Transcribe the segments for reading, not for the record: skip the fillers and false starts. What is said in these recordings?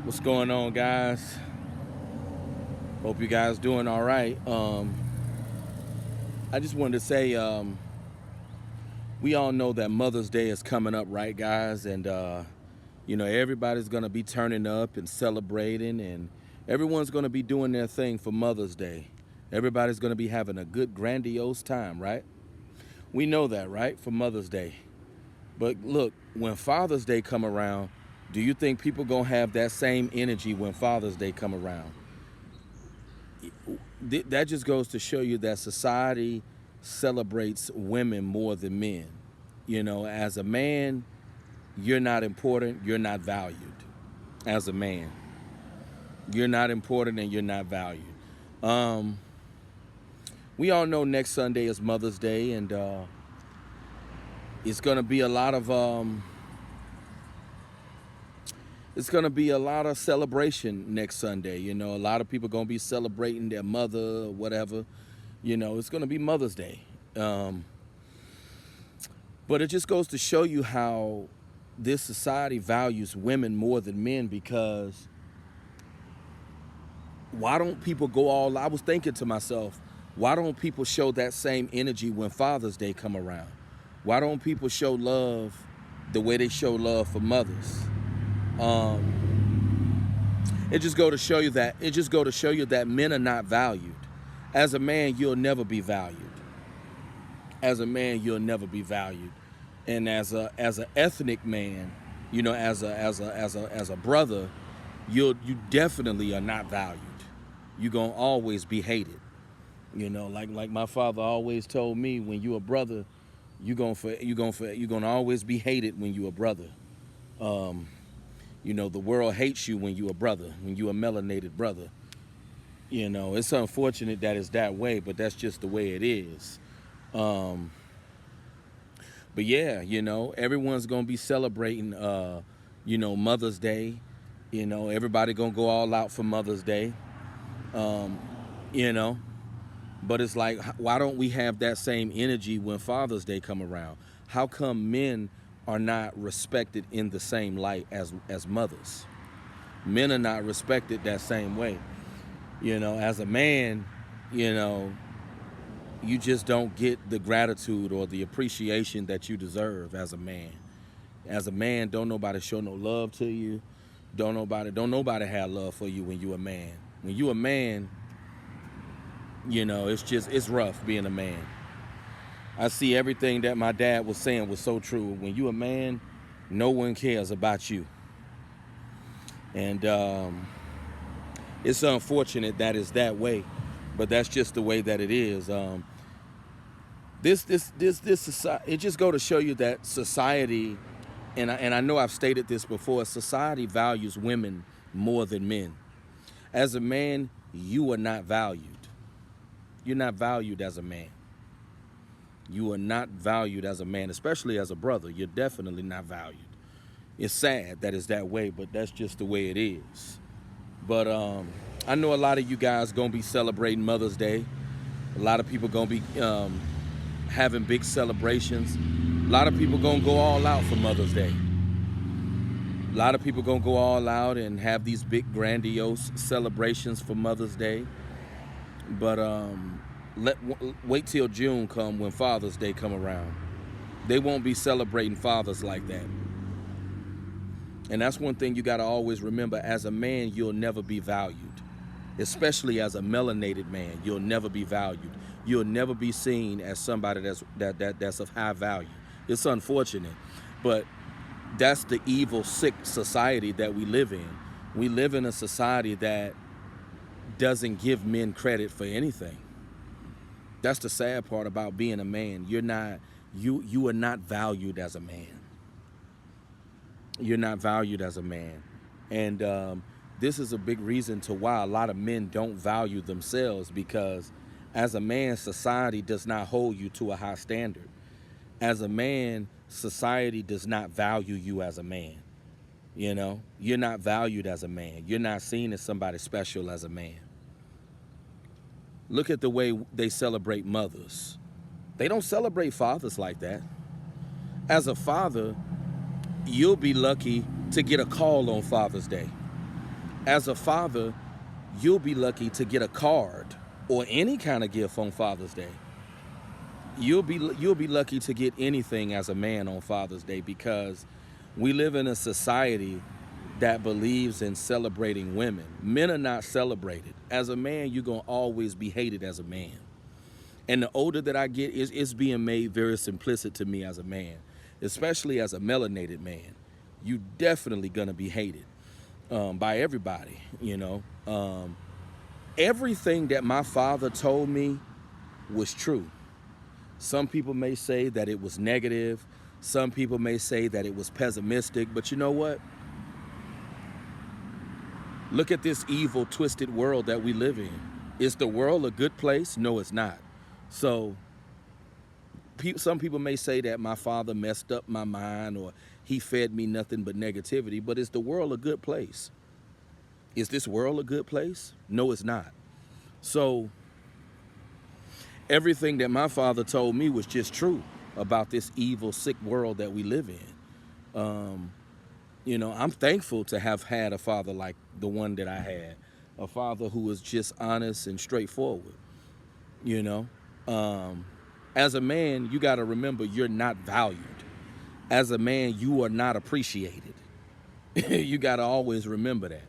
What's going on, guys? Hope you guys doing all right. I just wanted to say, we all know that Mother's Day is coming up, right, guys? And everybody's gonna be turning up and celebrating, and everyone's gonna be doing their thing for Mother's Day. Everybody's gonna be having a good, grandiose time, right? We know that, right, for Mother's Day. But look, when Father's Day come around, do you think people gonna have that same energy when Father's Day come around? That just goes to show you that society celebrates women more than men. As a man, you're not important, you're not valued. As a man, you're not important and you're not valued. Um, we all know next Sunday is Mother's Day, and it's gonna be a lot of it's gonna be a lot of celebration next Sunday. A lot of people gonna be celebrating their mother or whatever. It's gonna be Mother's Day. Um, but it just goes to show you how this society values women more than men, because why don't people go all, I was thinking to myself, why don't people show that same energy when Father's Day come around? Why don't people show love the way they show love for mothers? It just go to show you that men are not valued. As a man, you'll never be valued. As a man, you'll never be valued. And as an ethnic man, as a brother, you definitely are not valued. You're gonna always be hated. Like my father always told me, when you a brother, you're gonna always be hated when you a brother. The world hates you when you a brother, when you a melanated brother. It's unfortunate that it's that way, but that's just the way it is. But yeah, everyone's gonna be celebrating, Mother's Day. Everybody gonna go all out for Mother's Day. Um, you know, but it's like, why don't we have that same energy when Father's Day come around? How come men are not respected in the same light as mothers? Men are not respected that same way. As a man, you just don't get the gratitude or the appreciation that you deserve as a man. As a man, don't nobody show no love to you. Don't nobody have love for you when you a man. When you a man, it's rough being a man. I see everything that my dad was saying was so true. When you a man, no one cares about you. And it's unfortunate that it's that way, but that's just the way that it is. This society, it just go to show you that society, and I know I've stated this before, society values women more than men. As a man, you are not valued. You're not valued as a man. You are not valued as a man, especially as a brother. You're definitely not valued. It's sad that it's that way, but that's just the way it is. But I know a lot of you guys gonna be celebrating Mother's Day. A lot of people gonna be having big celebrations. A lot of people gonna go all out for Mother's Day. A lot of people gonna go all out and have these big grandiose celebrations for Mother's Day. But wait till June come, when Father's Day come around. They won't be celebrating fathers like that. And that's one thing you gotta always remember. As a man, you'll never be valued. Especially as a melanated man, you'll never be valued. You'll never be seen as somebody that's of high value. It's unfortunate, but that's the evil, sick society that we live in. We live in a society that doesn't give men credit for anything. That's the sad part about being a man. You are not valued as a man. You're not valued as a man. And this is a big reason to why a lot of men don't value themselves, because as a man, society does not hold you to a high standard. As a man, society does not value you as a man. You're not valued as a man. You're not seen as somebody special as a man. Look at the way they celebrate mothers. They don't celebrate fathers like that. As a father, you'll be lucky to get a call on Father's Day. As a father, you'll be lucky to get a card or any kind of gift on Father's Day. You'll be lucky to get anything as a man on Father's Day, because we live in a society that believes in celebrating women. Men are not celebrated. As a man, you're going to always be hated as a man. And the older that I get, it's being made very simplistic to me as a man, especially as a melanated man. You definitely going to be hated by everybody, you know. Everything that my father told me was true. Some people may say that it was negative. Some people may say that it was pessimistic. But you know what? Look at this evil, twisted world that we live in. Is the world a good place? No, it's not. So some people may say that my father messed up my mind, or he fed me nothing but negativity. But is the world a good place? Is this world a good place? No, it's not. So everything that my father told me was just true about this evil, sick world that we live in. You know, I'm thankful to have had a father like the one that I had, a father who was just honest and straightforward. You know, as a man, you got to remember you're not valued. As a man, you are not appreciated. You got to always remember that.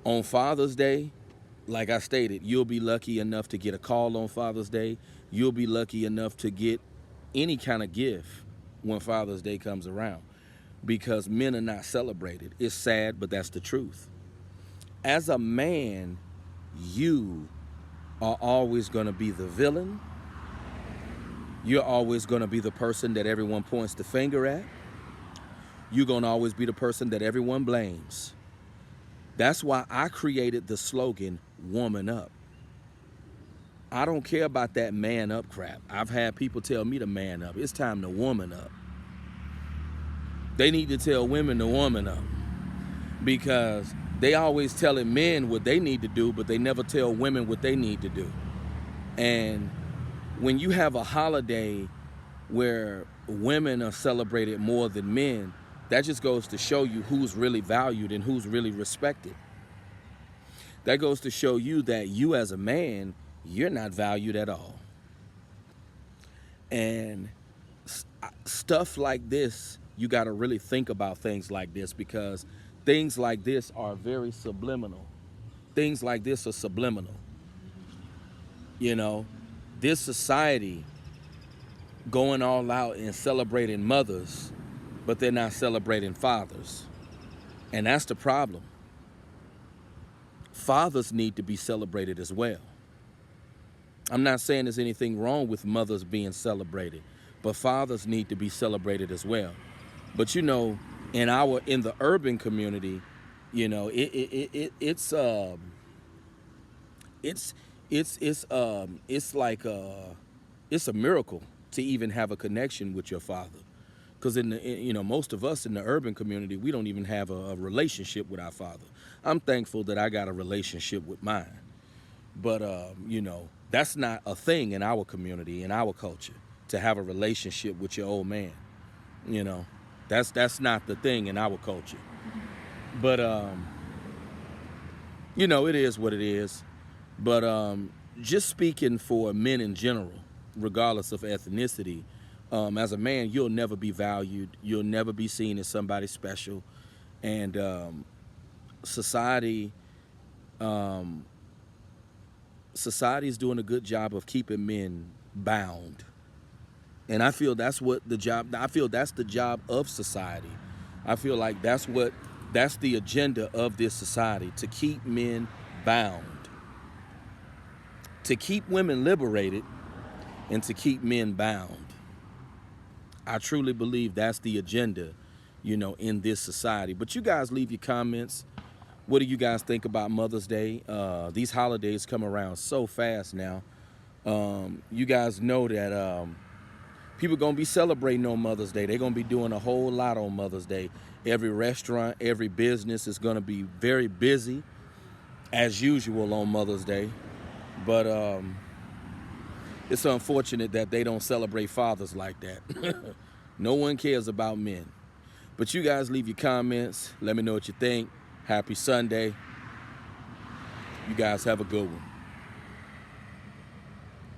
On Father's Day, like I stated, you'll be lucky enough to get a call on Father's Day. You'll be lucky enough to get any kind of gift when Father's Day comes around, because men are not celebrated. It's sad, but that's the truth. As a man, you are always going to be the villain. You're always going to be the person that everyone points the finger at. You're going to always be the person that everyone blames. That's why I created the slogan, woman up. I don't care about that man up crap. I've had people tell me to man up. It's time to woman up. They need to tell women to woman up, because they always telling men what they need to do, but they never tell women what they need to do. And when you have a holiday where women are celebrated more than men, that just goes to show you who's really valued and who's really respected. That goes to show you that you as a man, you're not valued at all. And stuff like this, you got to really think about things like this, because things like this are very subliminal. Things like this are subliminal. You know, this society going all out and celebrating mothers, but they're not celebrating fathers. And that's the problem. Fathers need to be celebrated as well. I'm not saying there's anything wrong with mothers being celebrated, but fathers need to be celebrated as well. But you know, in the urban community, you know, it's a miracle to even have a connection with your father. Because most of us in the urban community, we don't even have a relationship with our father. I'm thankful that I got a relationship with mine. But, that's not a thing in our community, in our culture, to have a relationship with your old man. You know, that's not the thing in our culture. But, it is what it is. But just speaking for men in general, regardless of ethnicity, as a man, you'll never be valued. You'll never be seen as somebody special. And society is doing a good job of keeping men bound. And I feel that's the job of society. I feel like that's the agenda of this society, to keep men bound, to keep women liberated, and to keep men bound. I truly believe that's the agenda, in this society. But you guys leave your comments. What do you guys think about Mother's Day? These holidays come around so fast now. You guys know that people are going to be celebrating on Mother's Day. They're going to be doing a whole lot on Mother's Day. Every restaurant, every business is going to be very busy, as usual, on Mother's Day. But it's unfortunate that they don't celebrate fathers like that. No one cares about men. But you guys leave your comments. Let me know what you think. Happy Sunday. You guys have a good one.